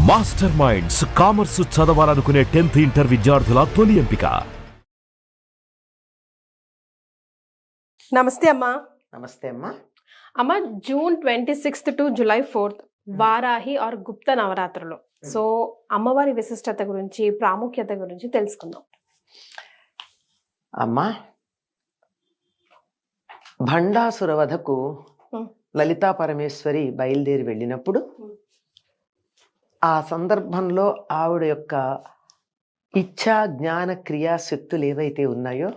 Master minds commerce చదవాలనుకునే 10th inter విద్యార్థుల తొలి ఎంపిక. నమస్తే అమ్మా. నమస్తే అమ్మా. అమ్మ, జూన్ 26 టు జూలై 4 వారాహి ఆర్ గుప్త నవరాత్రులు. సో అమ్మవారి విశిష్టత గురించి, ప్రాముఖ్యత గురించి తెలుసుకుందాం. అమ్మా, భండాసుర వధకు లలితా పరమేశ్వరి బయలుదేరి వెళ్ళినప్పుడు ఆ సందర్భంలో ఆవిడ యొక్క ఇచ్ఛా జ్ఞాన క్రియాశక్తులు ఏవైతే ఉన్నాయో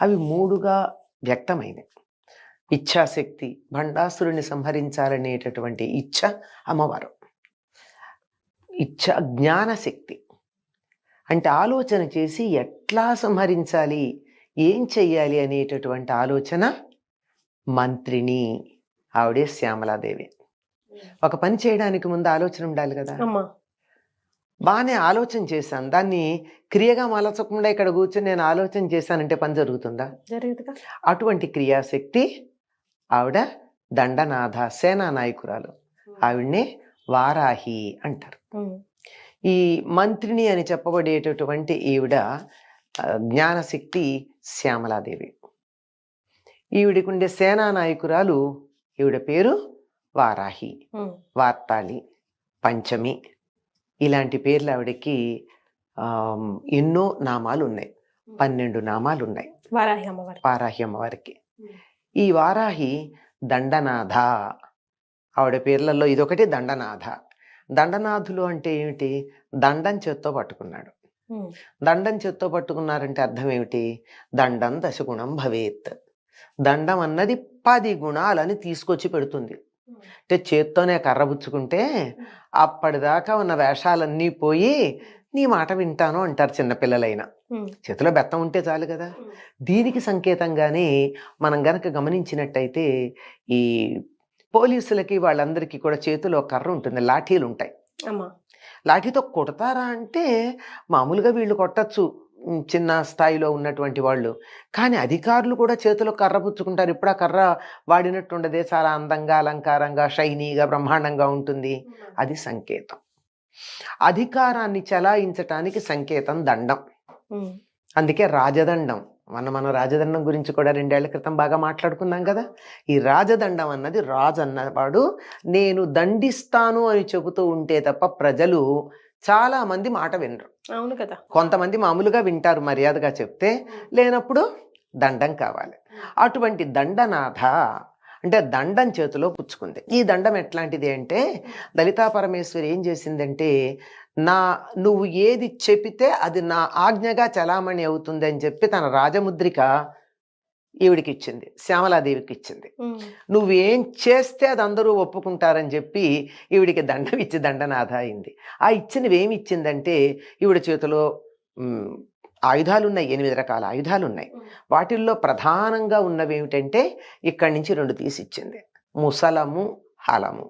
అవి మూడుగా వ్యక్తమైనవి. ఇచ్ఛాశక్తి, భండాసురుని సంహరించాలనేటటువంటి ఇచ్ఛ అమ్మవారు. ఇచ్ఛా జ్ఞానశక్తి అంటే ఆలోచన చేసి ఎట్లా సంహరించాలి, ఏం చెయ్యాలి అనేటటువంటి ఆలోచన మంత్రిని, ఆవిడే శ్యామలాదేవి. ఒక పని చేయడానికి ముందు ఆలోచన ఉండాలి కదా. బాగానే ఆలోచన చేశాను, దాన్ని క్రియగా మలచకుండా ఇక్కడ కూర్చొని నేను ఆలోచన చేశానంటే పని జరుగుతుందా? అటువంటి క్రియాశక్తి ఆవిడ దండనాథ, సేనా నాయకురాలు. ఆవిడ్నే వారాహి అంటారు. ఈ మంత్రిని అని చెప్పబడేటటువంటి ఈవిడ జ్ఞానశక్తి శ్యామలాదేవి. ఈవిడికి ఉండే సేనా నాయకురాలు, ఈవిడ పేరు వారాహి, వార్తాళి, పంచమి, ఇలాంటి పేర్లు ఆవిడకి ఎన్నో నామాలు ఉన్నాయి. 12 నామాలు ఉన్నాయి వారాహి అమ్మవారికి. ఈ వారాహి దండనాథ, ఆవిడ పేర్లలో ఇదొకటి దండనాథ. దండనాథులు అంటే ఏమిటి? దండం చేత్తో పట్టుకున్నాడు. దండం చేత్తో పట్టుకున్నారంటే అర్థం ఏమిటి? దండం దశగుణం భవేత్. దండం అన్నది 10 గుణాలని తీసుకొచ్చి పెడుతుంది. అంటే చేత్తోనే కర్రబుచ్చుకుంటే అప్పటిదాకా ఉన్న వేషాలన్నీ పోయి నీ మాట వింటాను అంటారు చిన్నపిల్లలైనా. చేతిలో బెత్తం ఉంటే చాలు కదా. దీనికి సంకేతంగానే మనం గనక గమనించినట్టయితే ఈ పోలీసులకి వాళ్ళందరికీ కూడా చేతిలో కర్ర ఉంటుంది, లాఠీలు ఉంటాయి. లాఠీతో కొడతారా అంటే మామూలుగా వీళ్ళు కొట్టచ్చు, చిన్న స్థాయిలో ఉన్నటువంటి వాళ్ళు. కానీ అధికారులు కూడా చేతిలో కర్ర పుచ్చుకుంటారు. ఇప్పుడు ఆ కర్ర వాడినట్టు ఉండదే, చాలా అందంగా, అలంకారంగా, షైనీగా, బ్రహ్మాండంగా ఉంటుంది. అది సంకేతం. అధికారాన్ని చలాయించటానికి సంకేతం దండం. అందుకే రాజదండం. మనం రాజదండం గురించి కూడా 2 ఏళ్ల క్రితం బాగా మాట్లాడుకున్నాం కదా. ఈ రాజదండం అన్నది, రాజు అన్నవాడు నేను దండిస్తాను అని చెబుతూ ఉంటే తప్ప ప్రజలు చాలా మంది మాట వినరు. అవును కదా. కొంతమంది మామూలుగా వింటారు, మర్యాదగా చెప్తే. లేనప్పుడు దండం కావాలి. అటువంటి దండనాథ అంటే దండం చేతిలో పుచ్చుకుంది. ఈ దండం ఎట్లాంటిది అంటే, లలితా పరమేశ్వరి ఏం చేసిందంటే, నువ్వు ఏది చెబితే అది నా ఆజ్ఞగా చలామణి అవుతుంది అని చెప్పి తన రాజముద్రిక ఈవిడికి ఇచ్చింది, శ్యామలాదేవికి ఇచ్చింది. నువ్వేం చేస్తే అది అందరూ ఒప్పుకుంటారని చెప్పి ఈవిడికి దండం ఇచ్చి దండనాథ అయింది. ఆ ఇచ్చినవి ఏమి ఇచ్చిందంటే, ఈవిడ చేతిలో ఆయుధాలు ఉన్నాయి, 8 రకాల ఆయుధాలు ఉన్నాయి. వాటిల్లో ప్రధానంగా ఉన్నవి ఏమిటంటే, ఇక్కడి నుంచి 2 తీసి ఇచ్చింది. ముసలము, హలము.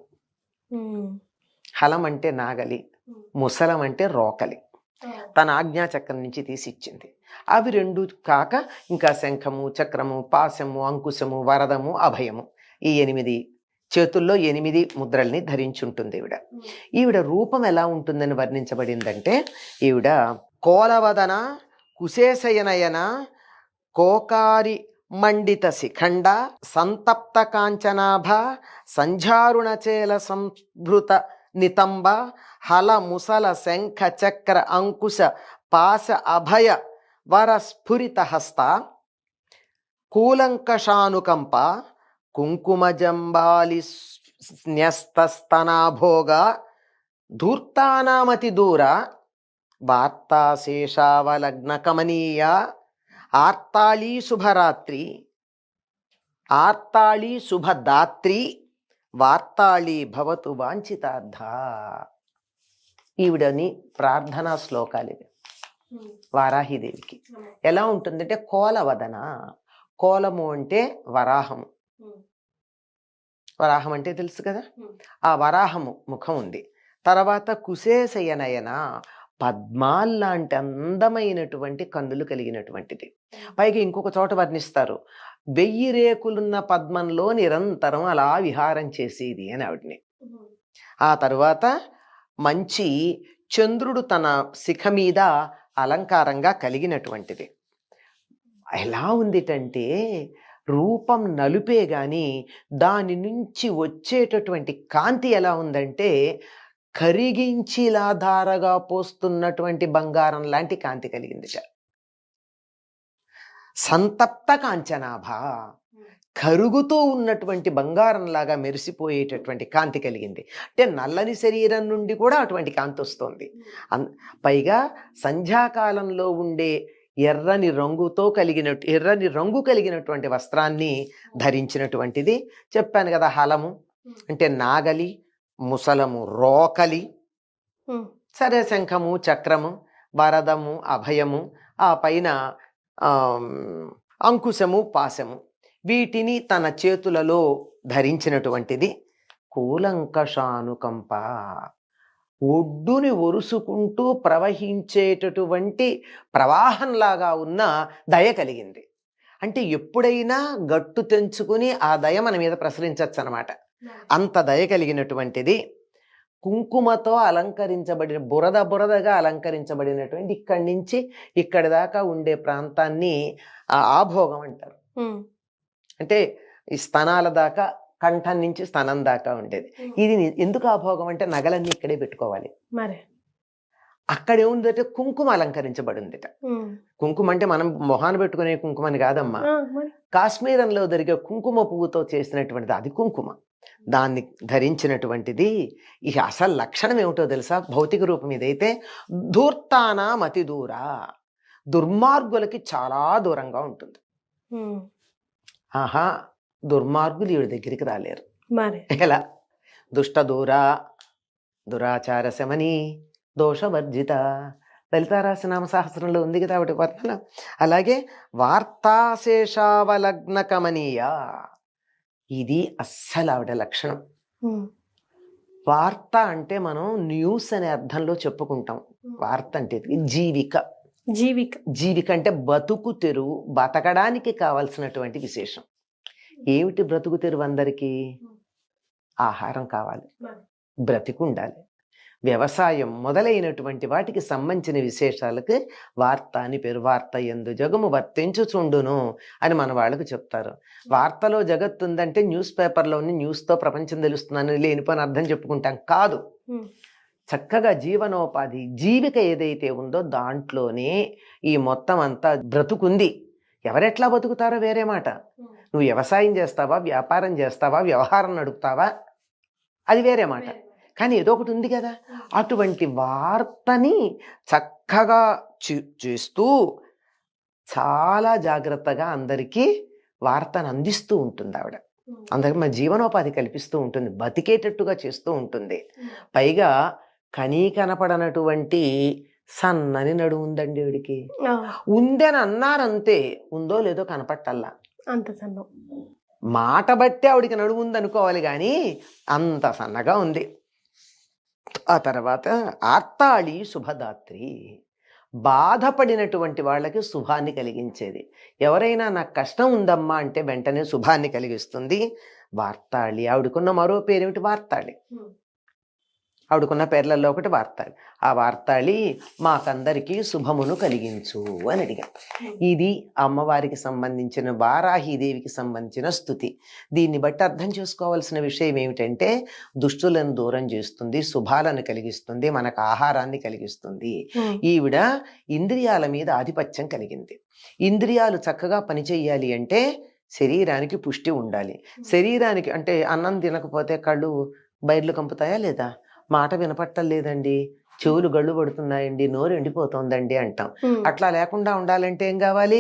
హలం అంటే నాగలి, ముసలం అంటే రోకలి. తన ఆజ్ఞాచక్రం నుంచి తీసి ఇచ్చింది. అవి 2 కాక ఇంకా శంఖము, చక్రము, పాశము, అంకుశము, వరదము, అభయము, ఈ 8 చేతుల్లో 8 ముద్రల్ని ధరించుంటుంది ఈవిడ. ఈవిడ రూపం ఎలా ఉంటుందని వర్ణించబడిందంటే, ఈవిడ కోలవదన, కుశేశయనయన, కోకారి మండిత శిఖండ, సంతప్త కాంచనాభ, సంఝారుణచేల సంభృత నితంబ, హల ముసల శంఖ చక్ర అంకుశ పాశ అభయ వరస్ఫురిత హస్త, కూలంకషానుకంప, కుంకుమజంబాలి న్యస్తస్తనాభోగ, ధూర్తానామతి దూర, వార్తాశేషావలగ్న కమనీయ, ఆర్తాళీ శుభరాత్రి, ఆర్తాళీ శుభదాత్రి, వార్తాళీ భవతు వాంఛితార్థ. ఈవిడని ప్రార్థనా శ్లోకాలు ఇవి వారాహిదేవికి. ఎలా ఉంటుందంటే, కోలవదన, కోలము అంటే వరాహము. వరాహం అంటే తెలుసు కదా. ఆ వరాహము ముఖం ఉంది. తర్వాత కుశేశయనయన, పద్మాల్లాంటి అందమైనటువంటి కన్నులు కలిగినటువంటిది. పైగా ఇంకొక చోట వర్ణిస్తారు, 1000 రేకులున్న పద్మంలో నిరంతరం అలా విహారం చేసేది అని ఆవిడ్ని. ఆ తరువాత మంచి చంద్రుడు తన శిఖ మీద అలంకారంగా కలిగినటువంటిది. ఎలా ఉందిటంటే రూపం నలుపే గాని దాని నుంచి వచ్చేటటువంటి కాంతి ఎలా ఉందంటే కరిగించిలా ధారగా పోస్తున్నటువంటి బంగారం లాంటి కాంతి కలిగిందిట. సంతప్త కాంచనాభ, కరుగుతూ ఉన్నటువంటి బంగారం లాగా మెరిసిపోయేటటువంటి కాంతి కలిగింది. అంటే నల్లని శరీరం నుండి కూడా అటువంటి కాంతి వస్తుంది. పైగా సంధ్యాకాలంలో ఉండే ఎర్రని రంగు కలిగినటువంటి వస్త్రాన్ని ధరించినటువంటిది. చెప్పాను కదా, హలము అంటే నాగలి, ముసలము రోకలి, సరే శంఖము, చక్రము, వరదము, అభయము, ఆ పైన అంకుశము, పాశము, వీటిని తన చేతులలో ధరించినటువంటిది. కూలంకషానుకంప, ఒడ్డుని ఒరుసుకుంటూ ప్రవహించేటటువంటి ప్రవాహంలాగా ఉన్న దయ కలిగింది. అంటే ఎప్పుడైనా గట్టు తెంచుకుని ఆ దయ మన మీద ప్రసరించవచ్చు అనమాట. అంత దయ కలిగినటువంటిది. కుంకుమతో అలంకరించబడిన బురదగా అలంకరించబడినటువంటి ఇక్కడి నుంచి ఇక్కడి దాకా ఉండే ప్రాంతాన్ని ఆభోగం అంటారు. అంటే ఈ స్తనాల దాకా, కంఠం నుంచి స్తనం దాకా ఉండేది. ఇది ఎందుకు ఆభోగం అంటే నగలన్నీ ఇక్కడే పెట్టుకోవాలి. మరి అక్కడ ఏముందంటే కుంకుమ అలంకరించబడిందిట. కుంకుమ అంటే మనం మొహాన్ని పెట్టుకునే కుంకుమని కాదమ్మా, కాశ్మీరంలో దొరికే కుంకుమ పువ్వుతో చేసినటువంటిది, అది కుంకుమ. దాన్ని ధరించినటువంటిది. ఇక అసలు లక్షణం ఏమిటో తెలుసా? భౌతిక రూపం ఇదైతే ధూర్తానాం అతి దూర, దుర్మార్గులకి చాలా దూరంగా ఉంటుంది. ఆహా, దుర్మార్గులు ఈవిడ దగ్గరికి రాలేరు. ఎలా? దుష్ట దూర, దురాచార శమని, దోషవర్జిత, లలితారాసనామ సహస్రంలో ఉంది కదా ఆవిడ వర్ణన. అలాగే వార్తాశేషావలగ్న కమనీయ, ఇది అస్సలు ఆవిడ లక్షణం. వార్త అంటే మనం న్యూస్ అనే అర్థంలో చెప్పుకుంటాం. వార్త అంటే జీవిక అంటే బతుకు తెరువు, బతకడానికి కావాల్సినటువంటి విశేషం. ఏమిటి బ్రతుకు తెరువు? అందరికీ ఆహారం కావాలి, బ్రతికు ఉండాలి. వ్యవసాయం మొదలైనటువంటి వాటికి సంబంధించిన విశేషాలకు వార్త అని పేరు. వార్త యందు జగము వర్తించుచుండును అని మన వాళ్ళకు చెప్తారు. వార్తలో జగత్తు ఉందంటే న్యూస్ పేపర్లోని న్యూస్తో ప్రపంచం తెలుస్తుందని లేనిపోని అర్థం చెప్పుకుంటాం కాదు. చక్కగా జీవనోపాధి, జీవిక ఏదైతే ఉందో దాంట్లోనే ఈ మొత్తం అంతా బ్రతుకుంది. ఎవరెట్లా బతుకుతారో వేరే మాట. నువ్వు వ్యవసాయం చేస్తావా, వ్యాపారం చేస్తావా, వ్యవహారం నడుపుతావా, అది వేరే మాట. కానీ ఏదో ఒకటి ఉంది కదా. అటువంటి వార్తని చక్కగా చేస్తూ చాలా జాగ్రత్తగా అందరికీ వార్తను అందిస్తూ ఉంటుంది ఆవిడ. అందరికి మన జీవనోపాధి కల్పిస్తూ ఉంటుంది, బతికేటట్టుగా చేస్తూ ఉంటుంది. పైగా కనపడనటువంటి సన్నని నడుము ఉందండి ఆవిడికి. ఉందని అన్నారంతే, ఉందో లేదో కనపట్టల్లా. అంత సన్నం మాట బట్టి ఆవిడికి నడుము ఉందనుకోవాలి కానీ అంత సన్నగా ఉంది. ఆ తర్వాత ఆర్తాళి శుభదాత్రి, బాధపడినటువంటి వాళ్ళకి శుభాన్ని కలిగించేది. ఎవరైనా నాకు కష్టం ఉందమ్మా అంటే వెంటనే శుభాన్ని కలిగిస్తుంది. వార్తాళి, ఆవిడకున్న మరో పేరేమిటి? వార్తాళి. ఆవిడకున్న పేర్లలో ఒకటి వార్తాళి. ఆ వార్తాళి మాకందరికీ శుభమును కలిగించు అని అడిగారు. ఇది అమ్మవారికి సంబంధించిన, వారాహీదేవికి సంబంధించిన స్తుతి. దీన్ని బట్టి అర్థం చేసుకోవాల్సిన విషయం ఏమిటంటే దుష్టులను దూరం చేస్తుంది, శుభాలను కలిగిస్తుంది, మనకు ఆహారాన్ని కలిగిస్తుంది. ఈవిడ ఇంద్రియాల మీద ఆధిపత్యం కలిగింది. ఇంద్రియాలు చక్కగా పనిచేయాలి అంటే శరీరానికి పుష్టి ఉండాలి. శరీరానికి అంటే అన్నం తినకపోతే కళ్ళు బయర్లు కంపుతాయా లేదా? మాట వినపట్టలేదండి, చెవులు గళ్ళు పడుతున్నాయండి, నోరు ఎండిపోతుందండి అంటాం. అట్లా లేకుండా ఉండాలంటే ఏం కావాలి?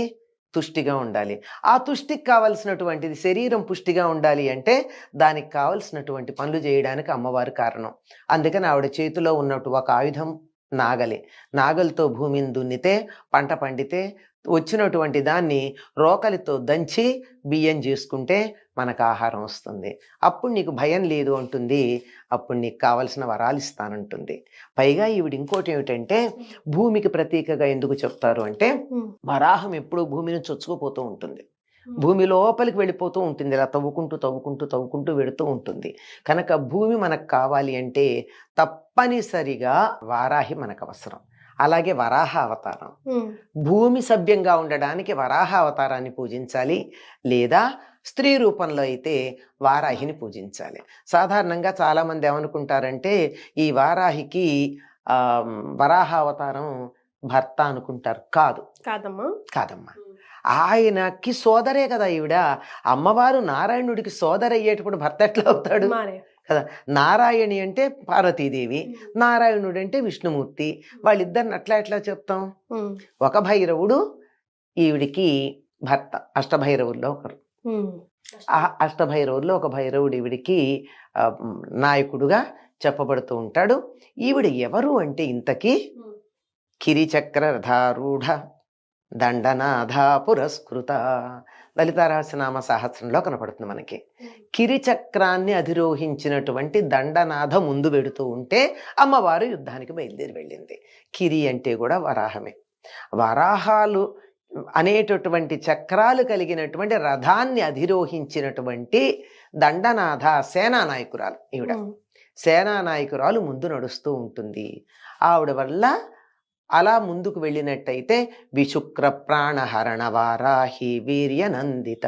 తుష్టిగా ఉండాలి. ఆ తుష్టికి కావలసినటువంటిది, శరీరం పుష్టిగా ఉండాలి అంటే దానికి కావలసినటువంటి పనులు చేయడానికి అమ్మవారు కారణం. అందుకని ఆవిడ చేతిలో ఉన్నట్టు ఒక ఆయుధం నాగలి. నాగలితో భూమిని దున్నితే, పంట పండితే వచ్చినటువంటి దాన్ని రోకలితో దంచి బియ్యం చేసుకుంటే మనకు ఆహారం వస్తుంది. అప్పుడు నీకు భయం లేదు అంటుంది. అప్పుడు నీకు కావలసిన వరాలు ఇస్తానంటుంది. పైగా ఈవిడ ఇంకోటి ఏమిటంటే భూమికి ప్రతీకగా ఎందుకు చెప్తారు అంటే వరాహం ఎప్పుడూ భూమిని చొచ్చుకుపోతూ ఉంటుంది. భూమి లోపలికి వెళ్ళిపోతూ ఉంటుంది, ఇలా తవ్వుకుంటూ తవ్వుకుంటూ తవ్వుకుంటూ వెళుతూ ఉంటుంది. కనుక భూమి మనకు కావాలి అంటే తప్పనిసరిగా వారాహి మనకు అవసరం. అలాగే వరాహ అవతారం, భూమి సభ్యంగా ఉండడానికి వరాహ అవతారాన్ని పూజించాలి, లేదా స్త్రీ రూపంలో అయితే వారాహిని పూజించాలి. సాధారణంగా చాలామంది ఏమనుకుంటారంటే ఈ వారాహికి వరాహ అవతారం భర్త అనుకుంటారు. కాదమ్మా, ఆయనకి సోదరే కదా ఈవిడ. అమ్మవారు నారాయణుడికి సోదరు అయ్యేటప్పుడు భర్త ఎట్లా అవుతాడు కదా. నారాయణి అంటే పార్వతీదేవి, నారాయణుడు అంటే విష్ణుమూర్తి. వాళ్ళిద్దరిని ఎట్లా చెప్తాం? ఒక భైరవుడు ఈవిడికి భర్త, అష్టభైరవుల్లో ఒకరు. అష్టభైరవుల్లో ఒక భైరవుడు ఈవిడికి నాయకుడుగా చెప్పబడుతూ ఉంటాడు. ఈవిడ ఎవరు అంటే ఇంతకీ కిరిచక్ర రథారూఢ దండనాథ పురస్కృత, లలితా రహస్యనామ సహస్రంలో కనపడుతుంది మనకి. కిరిచక్రాన్ని అధిరోహించినటువంటి దండనాథ ముందు పెడుతూ ఉంటే అమ్మవారు యుద్ధానికి బయలుదేరి వెళ్ళింది. కిరి అంటే కూడా వరాహమే. వరాహాలు అనేటటువంటి చక్రాలు కలిగినటువంటి రథాన్ని అధిరోహించినటువంటి దండనాథ సేనానాయకురాలు ఈవిడ. సేనానాయకురాలు ముందు నడుస్తూ ఉంటుంది. ఆవిడ వల్ల అలా ముందుకు వెళ్ళినట్టయితే విశుక్ర ప్రాణహరణ వారాహి వీర్యనందిత,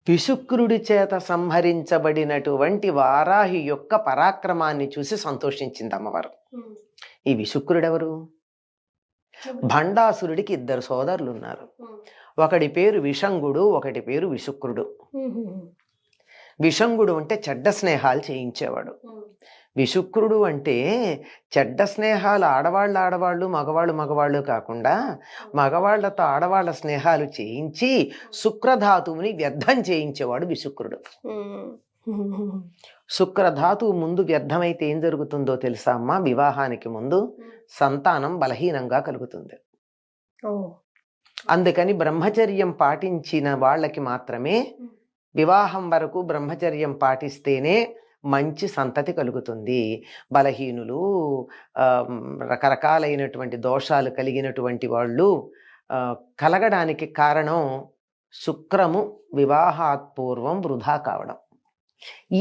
విశుక్రుడి చేత సంహరించబడినటువంటి వారాహి యొక్క పరాక్రమాన్ని చూసి సంతోషించింది అమ్మవారు. ఈ విశుక్రుడెవరు? భండాసురుడికి ఇద్దరు సోదరులు ఉన్నారు. ఒకడి పేరు విషంగుడు, ఒకటి పేరు విశుక్రుడు. విషంగుడు అంటే చెడ్డ స్నేహాలు చేయించేవాడు. విశుక్రుడు అంటే చెడ్డ స్నేహాలు ఆడవాళ్ళు మగవాళ్ళు కాకుండా మగవాళ్లతో ఆడవాళ్ల స్నేహాలు చేయించి శుక్రధాతువుని వ్యర్థం చేయించేవాడు విశుక్రుడు. శుక్రధాతువు ముందు వ్యర్థమైతే ఏం జరుగుతుందో తెలుసా అమ్మా? వివాహానికి ముందు సంతానం బలహీనంగా కలుగుతుంది. అందుకని బ్రహ్మచర్యం పాటించిన వాళ్ళకి మాత్రమే, వివాహం వరకు బ్రహ్మచర్యం పాటిస్తేనే మంచి సంతతి కలుగుతుంది. బలహీనులు, రకరకాలైనటువంటి దోషాలు కలిగినటువంటి వాళ్ళు కలగడానికి కారణం శుక్రము వివాహాత్పూర్వం వృధా కావడం.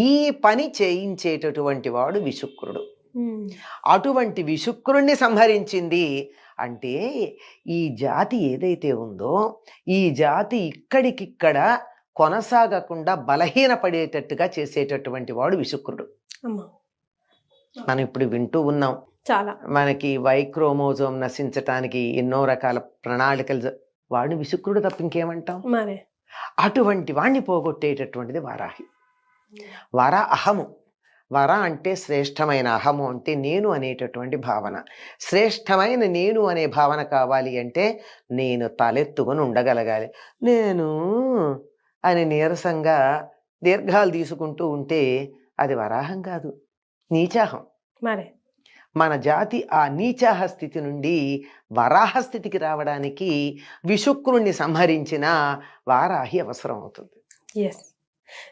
ఈ పని చేయించేటటువంటి వాడు విశుక్రుడు. అటువంటి విశుక్రుణ్ణి సంహరించింది. అంటే ఈ జాతి ఏదైతే ఉందో ఈ జాతి ఇక్కడికిక్కడ కొనసాగకుండా బలహీనపడేటట్టుగా చేసేటటువంటి వాడు విశుక్రుడు. మనం ఇప్పుడు వింటూ ఉన్నాం, చాలా మనకి వైక్రోమోజోమ్ నశించటానికి ఎన్నో రకాల ప్రణాళికలు. వాడిని విశుక్రుడు తప్ప ఇంకేమంటాం? అటువంటి వాణ్ణి పోగొట్టేటటువంటిది వారాహి. వర అహము. వర అంటే శ్రేష్టమైన, అహము అంటే నేను అనేటటువంటి భావన. శ్రేష్టమైన నేను అనే భావన కావాలి అంటే నేను తలెత్తుకొని ఉండగలగాలి. నేను అని నీరసంగా దీర్ఘాలు తీసుకుంటూ ఉంటే అది వరాహం కాదు, నీచాహం. మన జాతి ఆ నీచాహ స్థితి నుండి వరాహ స్థితికి రావడానికి విశుక్రుణ్ణి సంహరించిన వారాహి అవసరం అవుతుంది.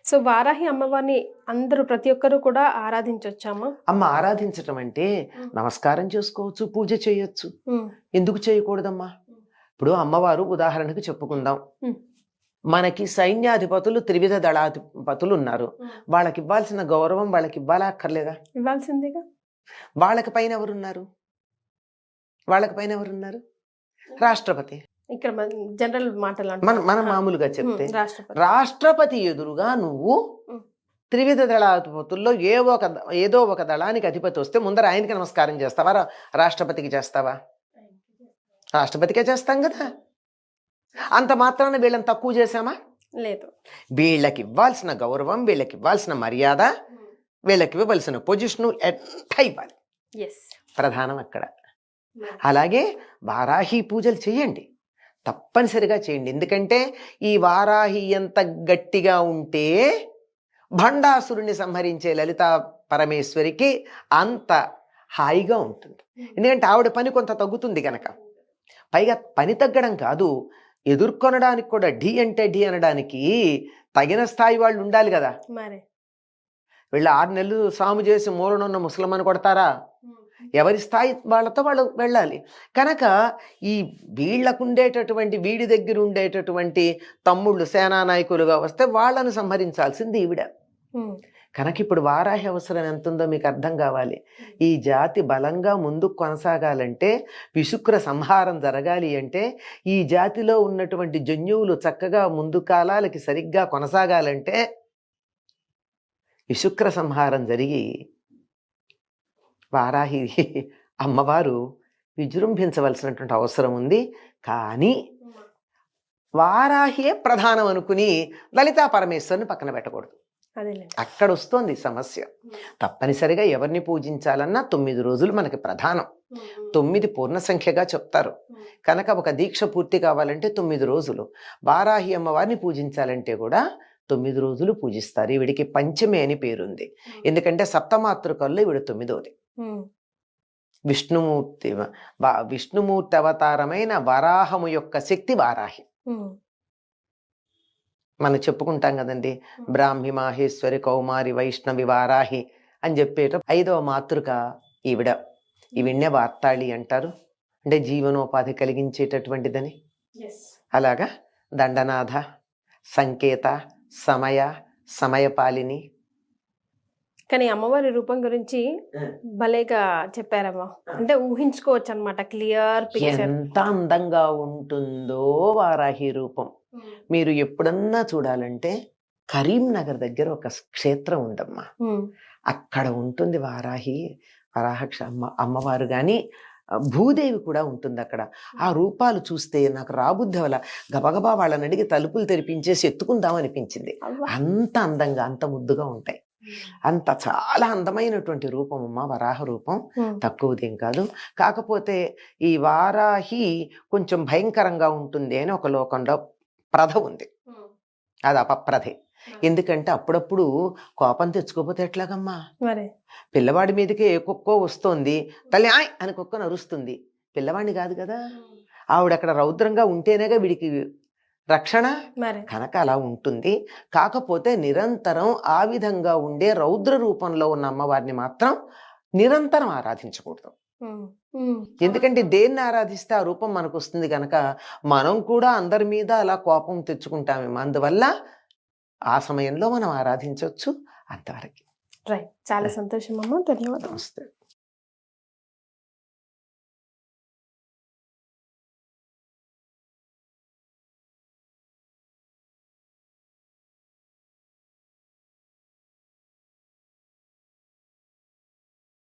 సో వారాహి అమ్మవారిని అందరూ ప్రతి ఒక్కరు కూడా ఆరాధించవచ్చామా? అమ్మ ఆరాధించటం అంటే నమస్కారం చేసుకోవచ్చు, పూజ చేయొచ్చు. ఎందుకు చేయకూడదమ్మా? ఇప్పుడు అమ్మవారు ఉదాహరణకు చెప్పుకుందాం, మనకి సైన్యాధిపతులు, త్రివిధ దళాధిపతులు ఉన్నారు. వాళ్ళకి ఇవ్వాల్సిన గౌరవం వాళ్ళకి ఇవ్వాలా అక్కర్లేదా? ఇవ్వాల్సిందేగా. వాళ్ళకి పైన ఎవరున్నారు? రాష్ట్రపతి. ఇక్కడ జనరల్ మాటలు మనం మామూలుగా చెప్తే రాష్ట్రపతి ఎదురుగా నువ్వు త్రివిధ దళాధిపతుల్లో ఏదో ఒక దళానికి అధిపతి వస్తే ముందర ఆయనకి నమస్కారం చేస్తావా? రాష్ట్రపతికి చేస్తావా? రాష్ట్రపతికే చేస్తాం కదా. అంత మాత్రాన వీళ్ళని తక్కువ చేశామా? లేదు. వీళ్ళకి ఇవ్వాల్సిన గౌరవం, వీళ్ళకి ఇవ్వాల్సిన మర్యాద, వీళ్ళకి ఇవ్వవలసిన పొజిషను ఎట్లా ఇవ్వాలి, ప్రధానం అక్కడ. అలాగే వారాహి పూజలు చేయండి, తప్పనిసరిగా చేయండి. ఎందుకంటే ఈ వారాహి ఎంత గట్టిగా ఉంటే భండాసురుణ్ణి సంహరించే లలితా పరమేశ్వరికి అంత హాయిగా ఉంటుంది. ఎందుకంటే ఆవిడ పని కొంత తగ్గుతుంది కనుక. పైగా పని తగ్గడం కాదు, ఎదుర్కొనడానికి కూడా ఢీ అంటే ఢీ అనడానికి తగిన స్థాయి వాళ్ళు ఉండాలి కదా. మరి వీళ్ళు 6 నెలలు సాము చేసి మూలనున్న ముసలమ్మని కొడతారా? ఎవరి స్థాయి వాళ్ళతో వాళ్ళు వెళ్ళాలి. కనుక ఈ వీళ్ళకుండేటటువంటి వీడి దగ్గర ఉండేటటువంటి తమ్ముళ్ళు సేనానాయకులుగా వస్తే వాళ్ళను సంహరించాల్సింది ఈవిడ. కనుక ఇప్పుడు వారాహి అవసరం ఎంత ఉందో మీకు అర్థం కావాలి. ఈ జాతి బలంగా ముందుకు కొనసాగాలంటే, విశుక్ర సంహారం జరగాలి అంటే, ఈ జాతిలో ఉన్నటువంటి జన్యువులు చక్కగా ముందు కాలాలకి సరిగ్గా కొనసాగాలంటే విశుక్ర సంహారం జరిగి వారాహి అమ్మవారు విజృంభించవలసినటువంటి అవసరం ఉంది. కానీ వారాహియే ప్రధానం అనుకుని లలితా పరమేశ్వరుని పక్కన పెట్టకూడదు. అక్కడ వస్తోంది సమస్య. తప్పనిసరిగా ఎవరిని పూజించాలన్నా 9 రోజులు మనకి ప్రధానం. 9 పూర్ణ సంఖ్యగా చెప్తారు. కనుక ఒక దీక్ష పూర్తి కావాలంటే 9 రోజులు. వారాహి అమ్మవారిని పూజించాలంటే కూడా 9 రోజులు పూజిస్తారు. ఈవిడికి పంచమి అని పేరుంది. ఎందుకంటే సప్తమాతృకల్లో ఈవిడ 9వది. విష్ణుమూర్తి అవతారమైన వరాహము యొక్క శక్తి వారాహి. మనం చెప్పుకుంటాం కదండి, బ్రాహ్మి మాహేశ్వరి కౌమారి వైష్ణవి వారాహి అని చెప్పేట 5వ మాతృక ఈవిడ. ఈవిడ్నే వార్తాళి అంటారు, అంటే జీవనోపాధి కలిగించేటటువంటిదని. అలాగా దండనాథ, సంకేత, సమయపాలిని. కానీ అమ్మవారి రూపం గురించి భలేగా చెప్పారమ్మా. అంటే ఊహించుకోవచ్చు అనమాట, క్లియర్ పిక్చర్. ఎంత అందంగా ఉంటుందో వారాహి రూపం. మీరు ఎప్పుడన్నా చూడాలంటే కరీంనగర్ దగ్గర ఒక క్షేత్రం ఉందమ్మా, అక్కడ ఉంటుంది వరాహ అమ్మవారు. కానీ భూదేవి కూడా ఉంటుంది అక్కడ. ఆ రూపాలు చూస్తే నాకు రాబుద్ధి వల్ల గబగబా వాళ్ళని అడిగి తలుపులు తెరిపించేసి ఎత్తుకుందాం అనిపించింది. అంత అందంగా, అంత ముద్దుగా ఉంటాయి. అంత చాలా అందమైనటువంటి రూపం అమ్మ వరాహ రూపం, తక్కువదేం కాదు. కాకపోతే ఈ వారాహి కొంచెం భయంకరంగా ఉంటుంది అని ఒక లోకంలో ప్రథ ఉంది. అది అపప్రథే. ఎందుకంటే అప్పుడప్పుడు కోపం తెచ్చుకోపోతే ఎట్లాగమ్మా? పిల్లవాడి మీదకి ఏ కుక్కో వస్తోంది, తల్లి ఆయ్ అని కుక్కను అరుస్తుంది, పిల్లవాడిని కాదు కదా. ఆవిడ అక్కడ రౌద్రంగా ఉంటేనేగా వీడికి రక్షణ. కనుక అలా ఉంటుంది. కాకపోతే నిరంతరం ఆ విధంగా ఉండే రౌద్ర రూపంలో ఉన్న అమ్మవారిని మాత్రం నిరంతరం ఆరాధించకూడదు. ఎందుకంటే దేన్ని ఆరాధిస్తే ఆ రూపం మనకు వస్తుంది కనుక మనం కూడా అందరి మీద అలా కోపం తెచ్చుకుంటామేమో. అందువల్ల ఆ సమయంలో మనం ఆరాధించవచ్చు అంతవరకు. రైట్. చాలా సంతోషం అమ్మ, ధన్యవాదాలు. నమస్తే.